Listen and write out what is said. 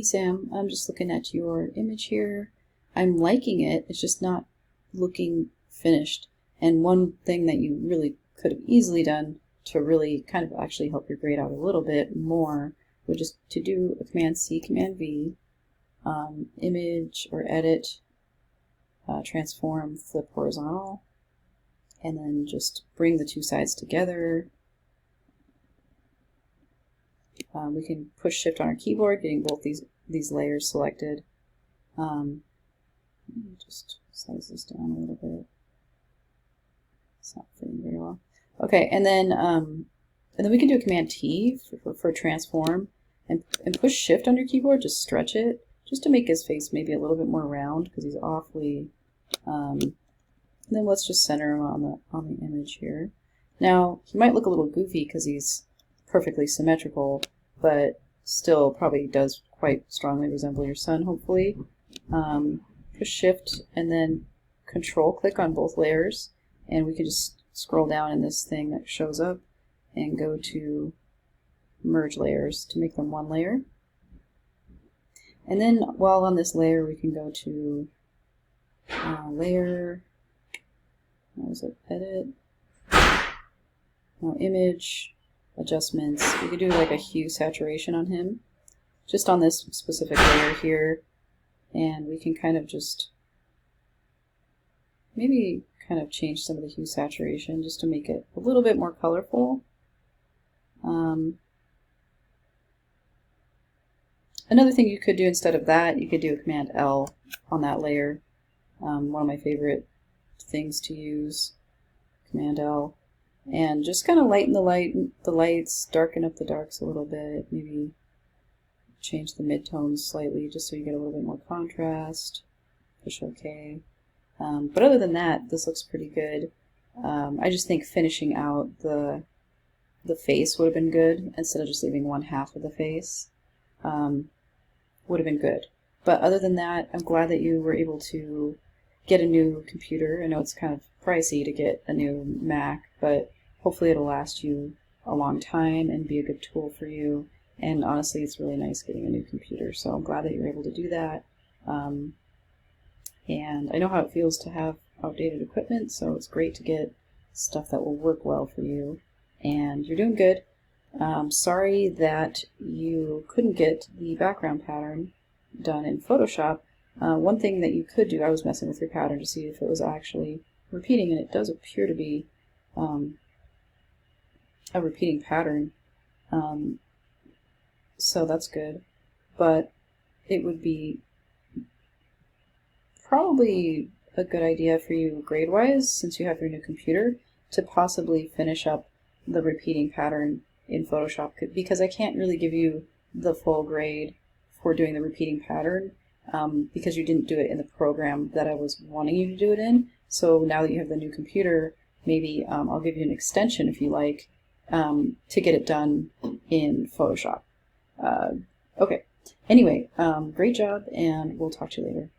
Hey Sam, I'm just looking at your image here. I'm liking it, it's just not looking finished. And one thing that you really could have easily done to really kind of actually help your grade out a little bit more would just to do a Command C, Command V, image or edit, transform, flip horizontal, and then just bring the two sides together. We can push Shift on our keyboard, getting both these layers selected. Just size this down a little bit. It's not fitting very well. Okay, and then we can do a Command T for transform, and push Shift on your keyboard, just stretch it, just to make his face maybe a little bit more round because he's awfully. And then let's just center him on the image here. Now he might look a little goofy because he's perfectly symmetrical, but still probably does quite strongly resemble your son, hopefully. Push Shift and then Control click on both layers, and we can just scroll down in this thing that shows up and go to Merge Layers to make them one layer. And then while on this layer, we can go to Layer, what was it, Edit, no, Image, Adjustments. We could do like a hue saturation on him, just on this specific layer here, and we can kind of just maybe kind of change some of the hue saturation just to make it a little bit more colorful. Another thing you could do instead of that, you could do a Command L on that layer. One of my favorite things to use, Command L, and just kind of lighten the lights, darken up the darks a little bit, maybe change the midtones slightly just so you get a little bit more contrast. Push OK. But other than that, this looks pretty good. I just think finishing out the face would have been good instead of just leaving one half of the face. Would have been good. But other than that, I'm glad that you were able to get a new computer. I know it's kind of pricey to get a new Mac, but hopefully it'll last you a long time and be a good tool for you. And honestly, it's really nice getting a new computer. So I'm glad that you're able to do that. And I know how it feels to have outdated equipment, so it's great to get stuff that will work well for you. And you're doing good. Sorry that you couldn't get the background pattern done in Photoshop. One thing that you could do, I was messing with your pattern to see if it was actually repeating, and it does appear to be a repeating pattern. So that's good. But it would be probably a good idea for you grade-wise, since you have your new computer, to possibly finish up the repeating pattern in Photoshop, because I can't really give you the full grade for doing the repeating pattern because you didn't do it in the program that I was wanting you to do it in. So now that you have the new computer, maybe I'll give you an extension if you like to get it done in Photoshop. Okay, anyway, great job, and we'll talk to you later.